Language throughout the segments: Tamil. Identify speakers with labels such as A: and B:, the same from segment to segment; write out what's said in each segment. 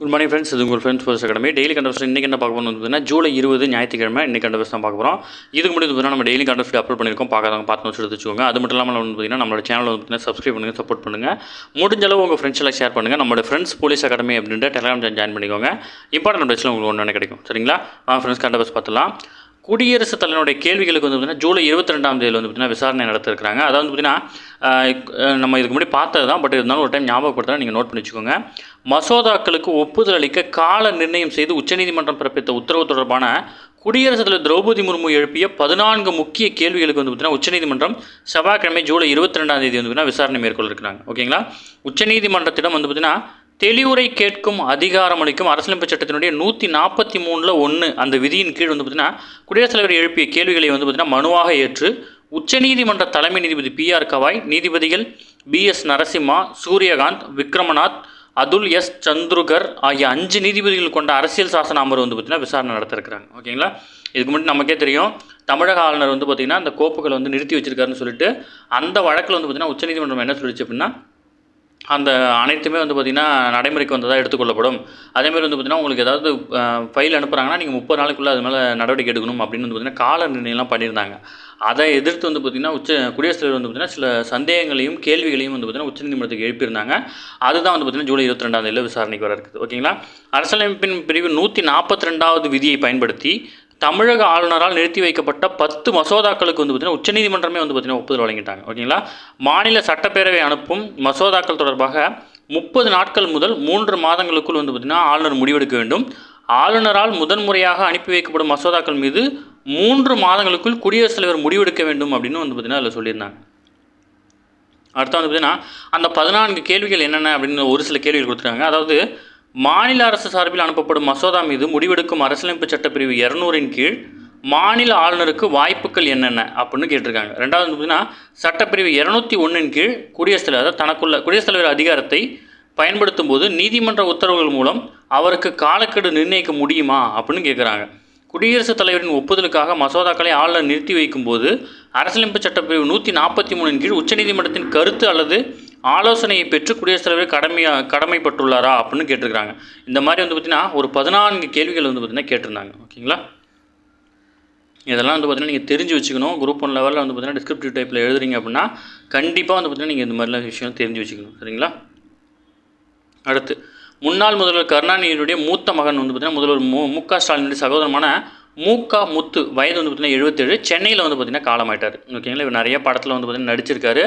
A: குட் மார்னிங் ஃப்ரெண்ட்ஸ், இது உங்கள் friends post academy. Daily contest இன்றைக்கி என்ன பார்க்க போகணும் பார்த்தீங்கன்னா ஜூலை 20 ஞாயிற்றுக்கிழமை இன்றைக்கி கண்டஸ்ட் தான் பார்க்க போகிறோம். இதுக்கு முன்னாடி பார்த்தீங்கன்னா நம்ம டெய்லி கண்டஸ்ட் அப்லோட் பண்ணியிருக்கோம், பார்க்காதவங்க பார்த்து வச்சு எடுத்துக்கோங்க. அது மட்டும் இல்லாமல் வந்து பார்த்தீங்கன்னா நம்மளோட சேனல் வந்து பார்த்தீங்கன்னா சப்ஸ்கிரைப் பண்ணுங்கள், சப்போர்ட் பண்ணுங்கள். முடிஞ்ச அளவு உங்கள் ஃப்ரெண்ட்ஸ் எல்லாம் ஷேர் பண்ணுங்கள். நம்மளோட ஃப்ரெண்ட்ஸ் போலீஸ் அகாடமி அப்படின்ற டெலிகிராம் ஜாயின் பண்ணிக்கோங்க. இம்பார்ட்டன்ட் அப்டேட்ஸில் உங்களுக்கு ஒன்று கிடைக்கும். சரிங்களா? ஃப்ரெண்ட்ஸ் கண்டஸ்ட் பார்த்துலாம். குடியரசுத் தலைவனுடைய கேள்விகளுக்கு வந்து பார்த்தீங்கன்னா ஜூலை 22ஆம் தேதியில் வந்து பார்த்தீங்கன்னா விசாரணை நடத்திருக்கிறாங்க. அதாவது பார்த்தீங்கன்னா நம்ம இதுக்கு முன்னாடி பார்த்தது தான், பட் இருந்தாலும் ஒரு டைம் ஞாபகப்படுத்தலாம், நீங்கள் நோட் பண்ணி வச்சுக்கோங்க. மசோதாக்களுக்கு ஒப்புதல் அளிக்க கால நிர்ணயம் செய்து உச்சநீதிமன்றம் பிறப்பித்த உத்தரவு தொடர்பான குடியரசுத் தலைவர் திரௌபதி முர்மு எழுப்பிய 14 முக்கிய கேள்விகளுக்கு வந்து பார்த்தீங்கன்னா உச்சநீதிமன்றம் செவ்வாய்க்கிழமை ஜூலை 22ஆம் தேதி வந்து பார்த்தீங்கன்னா விசாரணை மேற்கொள்ள இருக்கிறாங்க. ஓகேங்களா? உச்சநீதிமன்றத்திடம் வந்து பார்த்தீங்கன்னா தெளிவுரை கேட்கும் அதிகாரம் அளிக்கும் அரசியலமைப்பு சட்டத்தினுடைய 143(1) அந்த விதியின் கீழ் வந்து பார்த்தீங்கன்னா குடியரசுத் தலைவர் எழுப்பிய கேள்விகளை வந்து பார்த்தீங்கன்னா மனுவாக ஏற்று உச்சநீதிமன்ற தலைமை நீதிபதி PR கவாய், நீதிபதிகள் BS நரசிம்மா, சூரியகாந்த், விக்ரமநாத், அதுல் S சந்துருகர் ஆகிய 5 நீதிபதிகள் கொண்ட அரசியல் சாசன அமர்வு வந்து பார்த்தீங்கன்னா விசாரணை நடத்திருக்கிறாங்க. ஓகேங்களா? இதுக்கு முன்னாடி நமக்கே தெரியும், தமிழக ஆளுநர் வந்து பார்த்தீங்கன்னா அந்த கோப்புகளை வந்து நிறுத்தி வச்சிருக்காருன்னு சொல்லிட்டு அந்த வழக்கில் வந்து பார்த்தீங்கன்னா உச்சநீதிமன்றம் என்ன சொல்லிச்சு அப்படின்னா அந்த அனைத்துமே வந்து பார்த்திங்கன்னா நடைமுறைக்கு வந்ததாக எடுத்துக்கொள்ளப்படும். அதேமாதிரி வந்து பார்த்திங்கன்னா உங்களுக்கு ஏதாவது ஃபைல் அனுப்புகிறாங்கன்னா நீங்கள் 30 நாளுக்குள்ளே அது மேலே நடவடிக்கை எடுக்கணும் அப்படின்னு வந்து பார்த்திங்கன்னா கால நிர்ணயம்லாம் பண்ணியிருந்தாங்க. அதை எதிர்த்து வந்து பார்த்திங்கன்னா குடியரசுத் தலைவர் வந்து பார்த்திங்கன்னா சில சந்தேகங்களையும் கேள்விகளையும் வந்து பார்த்திங்கன்னா உச்சநீதிமன்றத்துக்கு எழுப்பியிருந்தாங்க. அதுதான் வந்து பார்த்திங்கன்னா ஜூலை 22ஆம் தேதியில் விசாரணைக்கு வர இருக்குது. ஓகேங்களா? அரசியலமைப்பின் பிரிவு 142வது விதியை பயன்படுத்தி தமிழக ஆளுநரால் நிறுத்தி வைக்கப்பட்ட 10 மசோதாக்களுக்கு வந்து பார்த்திங்கன்னா உச்சநீதிமன்றமே வந்து பார்த்திங்கன்னா ஒப்புதல் வழங்கிட்டாங்க. ஓகேங்களா? மாநில சட்டப்பேரவை அனுப்பும் மசோதாக்கள் தொடர்பாக 30 நாட்கள் முதல் 3 மாதங்களுக்குள் வந்து பார்த்திங்கன்னா ஆளுநர் முடிவெடுக்க வேண்டும். ஆளுநரால் முதன்முறையாக அனுப்பி வைக்கப்படும் மசோதாக்கள் மீது 3 மாதங்களுக்குள் குடியரசுத் தலைவர் முடிவெடுக்க வேண்டும் அப்படின்னு வந்து பார்த்திங்கன்னா அதில் சொல்லியிருந்தாங்க. அடுத்து வந்து பார்த்திங்கன்னா அந்த 14 கேள்விகள் என்னென்ன அப்படின்னு ஒரு சில கேள்விகள் கொடுத்துருக்காங்க. அதாவது மாநில அரசு சார்பில் அனுப்பப்படும் மசோதா மீது முடிவெடுக்கும் அரசியலமைப்பு சட்டப்பிரிவு 200 கீழ் மாநில ஆளுநருக்கு வாய்ப்புகள் என்னென்ன அப்படின்னு கேட்டிருக்காங்க. ரெண்டாவது பார்த்தீங்கன்னா சட்டப்பிரிவு 201 கீழ் குடியரசுத் தலைவர் குடியரசுத் தலைவர் அதிகாரத்தை பயன்படுத்தும் போது நீதிமன்ற உத்தரவுகள் மூலம் அவருக்கு காலக்கெடு நிர்ணயிக்க முடியுமா அப்படின்னு கேட்குறாங்க. குடியரசுத் தலைவரின் ஒப்புதலுக்காக மசோதாக்களை ஆளுநர் நிறுத்தி வைக்கும்போது அரசியலமைப்பு சட்டப்பிரிவு 143 கீழ் உச்சநீதிமன்றத்தின் கருத்து அல்லது ஆலோசனையை பெற்று குடியரசுத் தலைவர் கடமைப்பட்டுள்ளாரா அப்படின்னு கேட்டிருக்காங்க. இந்த மாதிரி வந்து பார்த்திங்கன்னா ஒரு 14 கேள்விகள் வந்து பார்த்திங்கன்னா கேட்டிருந்தாங்க. ஓகேங்களா? இதெல்லாம் வந்து பார்த்திங்கன்னா நீங்கள் தெரிஞ்சு வச்சுக்கணும். குரூப் 1 லெவலில் வந்து பார்த்திங்கன்னா டிஸ்கிரிப்டிவ் டைப்பில் எழுதுறீங்க அப்படின்னா கண்டிப்பாக வந்து பார்த்திங்கன்னா நீங்கள் இந்த மாதிரிலாம் விஷயம் தெரிஞ்சு வச்சுக்கணும். சரிங்களா? அடுத்து முன்னாள் முதல்வர் கருணாநிதியுடைய மூத்த மகன் வந்து பார்த்திங்கன்னா முதல்வர் மு.க. ஸ்டாலினுடைய சகோதரமான மூக்கா முத்து வயது வந்து பார்த்திங்கன்னா 77 சென்னையில் வந்து பார்த்திங்கன்னா காலமாயிட்டார். ஓகேங்களா? இவர் நிறைய படத்தில் வந்து பார்த்திங்கன்னா நடிச்சிருக்காரு.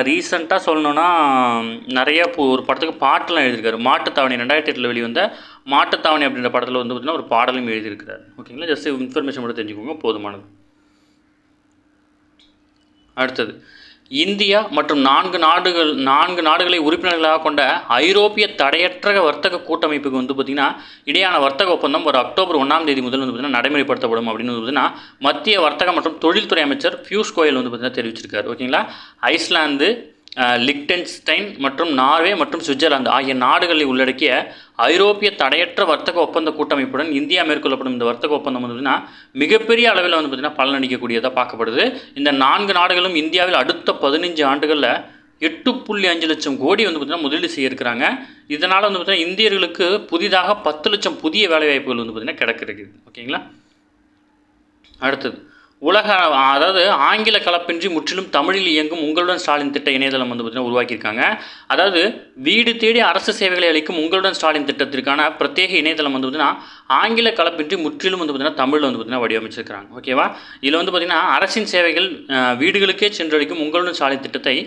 A: ரீசெண்டாக சொல்லணுன்னா நிறைய ஒரு படத்துக்கு பாட்டெலாம் எழுதியிருக்காரு. மாட்டுத்தாவணி 2008 வெளிவந்த மாட்டுத்தாவணி அப்படின்ற படத்தில் வந்து பார்த்திங்கன்னா ஒரு பாடலும் எழுதியிருக்கிறார். ஓகேங்களா? ஜஸ்ட் இன்ஃபர்மேஷன் மட்டும் தெரிஞ்சுக்கோங்க, போதுமானது. அடுத்தது இந்தியா மற்றும் 4 நாடுகளை உறுப்பினர்களாக கொண்ட ஐரோப்பிய தடையற்ற வர்த்தக கூட்டமைப்புக்கு வந்து பார்த்திங்கன்னா இடையான வர்த்தக ஒப்பந்தம் ஒரு அக்டோபர் 1ஆம் தேதி முதல் வந்து பார்த்திங்கன்னா நடைமுறைப்படுத்தப்படும் அப்படின்னு வந்து பார்த்திங்கன்னா மத்திய வர்த்தக மற்றும் தொழில்துறை அமைச்சர் பியூஷ் கோயல் வந்து பார்த்திங்கன்னா தெரிவிச்சிருக்காரு. ஓகேங்களா? ஐஸ்லாந்து, லிக்டன்ஸ்டைன் மற்றும் நார்வே மற்றும் சுவிட்சர்லாந்து ஆகிய நாடுகளை உள்ளடக்கிய ஐரோப்பிய தடையற்ற வர்த்தக ஒப்பந்த கூட்டமைப்புடன் இந்தியா மேற்கொள்ளப்படும் இந்த வர்த்தக ஒப்பந்தம் வந்து பார்த்திங்கன்னா மிகப்பெரிய அளவில் வந்து பார்த்திங்கன்னா பலனளிக்கக்கூடியதாக பார்க்கப்படுது. இந்த 4 நாடுகளும் இந்தியாவில் அடுத்த 15 ஆண்டுகளில் 8.5 லட்சம் கோடி வந்து பார்த்திங்கன்னா முதலீடு செய்ய இருக்கிறாங்க. இதனால் வந்து பார்த்திங்கன்னா இந்தியர்களுக்கு புதிதாக 10 லட்சம் புதிய வேலைவாய்ப்புகள் வந்து பார்த்திங்கன்னா கிடைக்கிறது. ஓகேங்களா? அடுத்தது அதாவது ஆங்கில கலப்பின்றி முற்றிலும் தமிழில் இயங்கும் உங்களுடன் ஸ்டாலின் திட்ட இணையதளம் வந்து பார்த்திங்கன்னா உருவாக்கியிருக்காங்க. அதாவது வீடு தேடி அரசு சேவைகளை அளிக்கும் உங்களுடன் ஸ்டாலின் திட்டத்திற்கான பிரத்யேக இணையதளம் வந்து பார்த்திங்கன்னா ஆங்கில கலப்பின்றி முற்றிலும் வந்து பார்த்திங்கன்னா தமிழில் வந்து பார்த்திங்கன்னா வடிவமைச்சிருக்கிறாங்க. ஓகேவா? இதில் வந்து பார்த்திங்கன்னா அரசின் சேவைகள் வீடுகளுக்கே சென்றளிக்கும் உங்களுடன் ஸ்டாலின் திட்டத்தை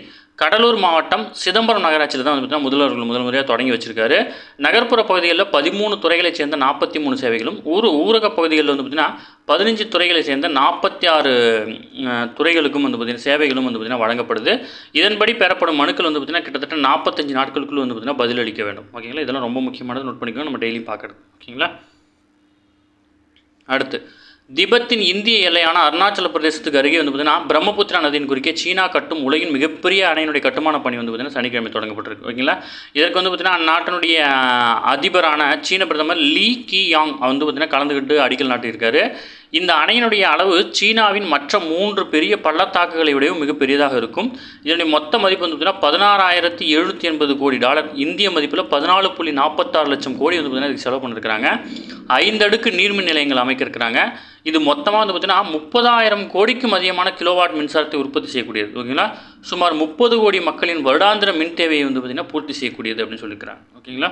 A: கடலூர் மாவட்டம் சிதம்பரம் நகராட்சியில் தான் வந்து பார்த்திங்கன்னா முதல் முறையாக தொடங்கி வச்சிருக்காரு. நகர்ப்புற பகுதிகளில் 13 துறைகளைச் சேர்ந்த 43 சேவைகளும் ஊரக பகுதிகளில் வந்து பார்த்திங்கன்னா 15 துறைகளை சேர்ந்த 46 துறைகளுக்கும் வந்து பார்த்திங்கன்னா சேவைகளும் வந்து பார்த்திங்கன்னா வழங்கப்படுது. இதன்படி பெறப்படும் மனுக்கள் வந்து பார்த்திங்கன்னா கிட்டத்தட்ட 45 நாட்களுக்குள் வந்து பார்த்திங்கன்னா பதிலளிக்க வேண்டும். ஓகேங்களா? இதெல்லாம் ரொம்ப முக்கியமானது, நோட் பண்ணிக்கோங்க, நம்ம டெய்லியும் பார்க்குறது. ஓகேங்களா? அடுத்து திபெத்தின் இந்திய எல்லையான அருணாச்சல பிரதேசத்துக்கு அருகே வந்து பார்த்திங்கன்னா பிரம்மபுத்திரா நதியின் குறுக்கே சீனா கட்டும் உலகின் மிகப்பெரிய அணையினுடைய கட்டுமான பணி வந்து பார்த்திங்கன்னா சனிக்கிழமை தொடங்கப்பட்டிருக்கு. ஓகேங்களா? இதற்கு வந்து பார்த்திங்கன்னா அந்நாட்டினுடைய அதிபரான சீன பிரதமர் லீ கி யாங் வந்து பார்த்திங்கன்னா கலந்துக்கிட்டு அடிக்கல் நாட்டியிருக்காரு. இந்த அணையினுடைய அளவு சீனாவின் மற்ற 3 பெரிய பள்ளத்தாக்குகளை விடவும் மிக பெரியதாக இருக்கும். இதனுடைய மொத்த மதிப்பு வந்து பார்த்தீங்கன்னா $16,780 கோடி, இந்திய மதிப்பில் 14.46 லட்சம் கோடி வந்து பார்த்தீங்கன்னா இதுக்கு செலவு பண்ணியிருக்கிறாங்க. 5 அடுக்கு நீர்மின் நிலையங்கள் அமைக்க இருக்கிறாங்க. இது மொத்தமாக வந்து பார்த்தீங்கன்னா 30,000 கோடிக்கும் அதிகமான கிலோவாட் மின்சாரத்தை உற்பத்தி செய்யக்கூடியது. ஓகேங்களா, சுமார் 30 கோடி மக்களின் வருடாந்திர மின் தேவையை வந்து பார்த்தீங்கன்னா பூர்த்தி செய்யக்கூடியது அப்படின்னு சொல்லியிருக்கிறாங்க. ஓகேங்களா,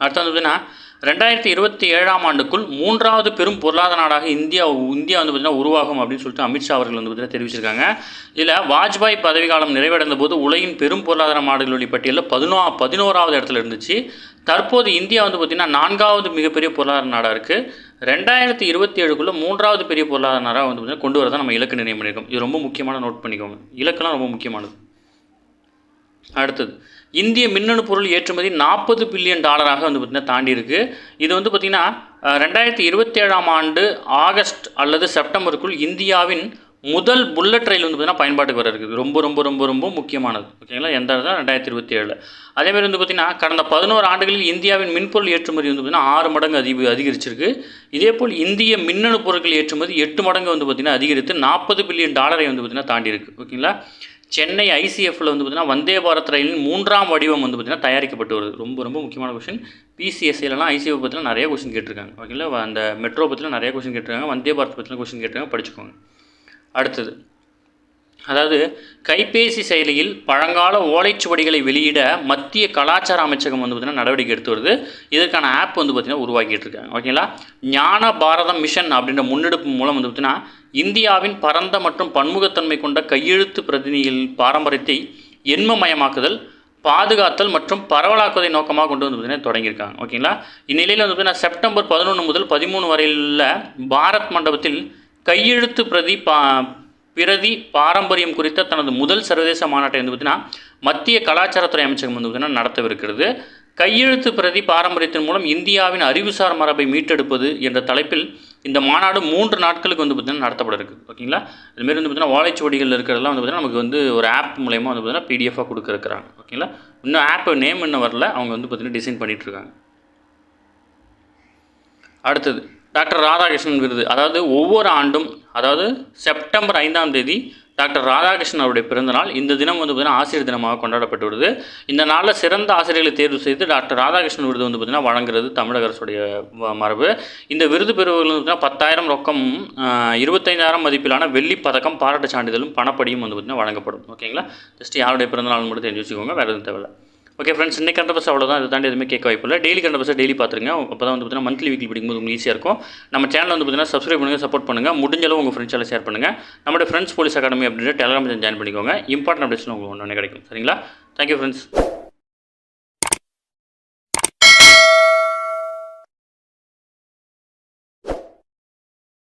A: அடுத்து வந்து பார்த்தீங்கன்னா 2027ஆம் ஆண்டுக்குள் 3வது பெரும் பொருளாதார நாடாக இந்தியா வந்து பார்த்தீங்கன்னா உருவாகும் அப்படின்னு சொல்லிட்டு அமித்ஷா அவர்கள் வந்து பார்த்தீங்கன்னா தெரிவிச்சிருக்காங்க. இதில் வாஜ்பாய் பதவிக்காலம் நிறைவடைந்த போது உலகின் பெரும் பொருளாதார நாடுகளுடைய பட்டியலில் 11வது இடத்துல இருந்துச்சு. தற்போது இந்தியா வந்து பார்த்திங்கன்னா 4வது மிகப்பெரிய பொருளாதார நாடாக இருக்குது. 2027க்குள்ளே 3வது பெரிய பொருளாதார நாடாக வந்து பார்த்திங்கன்னா கொண்டு வரதான் நம்ம இலக்கு நிர்ணயம் பண்ணியிருக்கோம். இது ரொம்ப முக்கியமான நோட் பண்ணிக்கோங்க, இலக்கெல்லாம் ரொம்ப முக்கியமானது. அடுத்தது, இந்திய மின்னணு பொருள் ஏற்றுமதி $40 பில்லியன் வந்து பார்த்திங்கன்னா தாண்டி இருக்குது. இது வந்து பார்த்திங்கன்னா 2027ஆம் ஆண்டு ஆகஸ்ட் அல்லது செப்டம்பருக்குள் இந்தியாவின் முதல் புல்லட் ரயில் வந்து பார்த்திங்கன்னா பயன்பாட்டுக்கு வர இருக்குது. ரொம்ப ரொம்ப ரொம்ப ரொம்ப முக்கியமானது. ஓகேங்களா, எந்த இடத்துல 2027. அதேமாதிரி வந்து பார்த்திங்கன்னா கடந்த 11 ஆண்டுகளில் இந்தியாவின் மின்பொருள் ஏற்றுமதி வந்து பார்த்திங்கன்னா 6 மடங்கு அதிகரிச்சிருக்கு. இதேபோல் இந்திய மின்னணு பொருட்கள் ஏற்றுமதி 8 மடங்கு வந்து பார்த்திங்கன்னா அதிகரித்து $40 பில்லியன் வந்து பார்த்திங்கன்னா தாண்டி இருக்குது. ஓகேங்களா, சென்னை ஐசிஎஃப்ல வந்து பார்த்திங்கன்னா வந்தே பாரத் ரயிலின் 3ஆம் வடிவம் வந்து பார்த்திங்கன்னா தயாரிக்கப்பட்டு வருது. ரொம்ப ரொம்ப முக்கியமான கொஸ்டின். பிசிஎஸ்சிலலாம் ஐசிஎஃப் பற்றிலாம் நிறைய கொஸ்டின் கேட்டிருக்காங்க. ஓகேங்களா, அந்த மெட்ரோ பற்றிலாம் நிறைய கொஸ்டின் கேட்டிருக்காங்க, வந்தே பாரத் பற்றிலாம் கொஸ்டின் கேட்டிருக்காங்க, படிச்சுக்கோங்க. அடுத்தது, அதாவது கைபேசி செயலியில் பழங்கால ஓலைச்சுவடிகளை வெளியிட மத்திய கலாச்சார அமைச்சகம் வந்து பார்த்திங்கன்னா நடவடிக்கை எடுத்து வருது. இதற்கான ஆப் வந்து பார்த்திங்கன்னா உருவாக்கிட்டு இருக்காங்க. ஓகேங்களா, ஞான பாரதம் மிஷன் அப்படின்ற முன்னெடுப்பு மூலம் வந்து பார்த்திங்கன்னா இந்தியாவின் பரந்த மற்றும் பன்முகத்தன்மை கொண்ட கையெழுத்து பிரதிநிதிகள் பாரம்பரியத்தை எண்மமயமாக்குதல், பாதுகாத்தல் மற்றும் பரவலாக்குவதை நோக்கமாக கொண்டு வந்து பார்த்திங்கன்னா தொடங்கியிருக்காங்க. ஓகேங்களா, இந்நிலையில் வந்து பார்த்திங்கன்னா செப்டம்பர் 11 முதல் 13 வரையிலுள்ள பாரத் மண்டபத்தில் கையெழுத்து பிரதி பாரம்பரியம் குறித்த தனது முதல் சர்வதேச மாநாட்டை வந்து பார்த்திங்கன்னா மத்திய கலாச்சாரத்துறை அமைச்சகம் வந்து பார்த்திங்கன்னா நடத்தவிருக்கிறது. கையெழுத்து பிரதி பாரம்பரியத்தின் மூலம் இந்தியாவின் அறிவுசார் மரபை மீட்டெடுப்பது என்ற தலைப்பில் இந்த மாநாடு 3 நாட்களுக்கு வந்து பார்த்திங்கன்னா நடத்தப்பட இருக்குது. ஓகேங்களா, இதுமாரி வந்து பார்த்திங்கன்னா ஓலைச்சுவடிகள் இருக்கிறதெல்லாம் வந்து பார்த்திங்கன்னா நமக்கு வந்து ஒரு ஆப் மூலயமா வந்து பார்த்திங்கன்னா பிடிஎஃபாக கொடுக்க இருக்கிறாங்க. ஓகேங்களா, இன்னும் ஆப் நேம் இன்னும் வரல, அவங்க வந்து பார்த்திங்கன்னா டிசைன் பண்ணிகிட்ருக்காங்க. அடுத்தது, டாக்டர் ராதாகிருஷ்ணன் விருது. அதாவது ஒவ்வொரு ஆண்டும், அதாவது செப்டம்பர் 5ஆம் தேதி டாக்டர் ராதாகிருஷ்ணன் அவருடைய பிறந்தநாள். இந்த தினம் வந்து பார்த்திங்கன்னா ஆசிரியர் தினமாக கொண்டாடப்பட்டு வருது. இந்த நாளில் சிறந்த ஆசிரியர்களை தேர்வு செய்து டாக்டர் ராதாகிருஷ்ணன் விருது வந்து பார்த்திங்கன்னா வழங்குறது தமிழக அரசுடைய மரபு. இந்த விருது பெறுவர்கள் வந்து பார்த்திங்கன்னா 10,000 ரொக்கம், 25,000 மதிப்பிலான வெள்ளி பதக்கம், பாராட்டு சான்றிதழும் பணப்படியும் வந்து பார்த்திங்கன்னா வழங்கப்படும். ஓகேங்களா, ஜஸ்ட் யாருடைய பிறந்தநாள் மட்டும் தெரிஞ்சு வச்சுக்கோங்க, வேறு எதுவும் தேவையில்லை. ஓகே ஃப்ரெண்ட்ஸ், இன்றைக்கி கரண்ட் அஃபேர்ஸ் அவ்வளோதான். இதை தாண்டி எதுவுமே கேட்க வாய்ப்பு இல்லை. டெய்லி கரண்ட் அஃபேர்ஸ் டெய்லி பார்த்துருங்க. அப்போ தான் வந்து பார்த்தீங்கன்னா மந்த்லி வீக்லி படிக்கும்போது உங்களுக்கு ஈஸியாக இருக்கும். நம்ம சேனல் வந்து பார்த்தீங்கன்னா சப்ஸ்கிரைப் பண்ணுங்கள், சப்போர்ட் பண்ணுங்கள், முடிஞ்சளவு உங்கள் ஃப்ரெண்ட்ஸ் எல்லாம் ஷேர் பண்ணுங்கள். நம்மளுடைய ஃப்ரெண்ட்ஸ் போலீஸ் அகாடமி அப்படின்ற டெலிகிராம் ஜாயின் பண்ணிக்கோங்க. இம்பார்ட்டன்ட் அப்டேட்ஸ் உங்களுக்கு ஒன்று கிடைக்கும். சரிங்களா, தேங்க்யூ ஃப்ரெண்ட்ஸ்.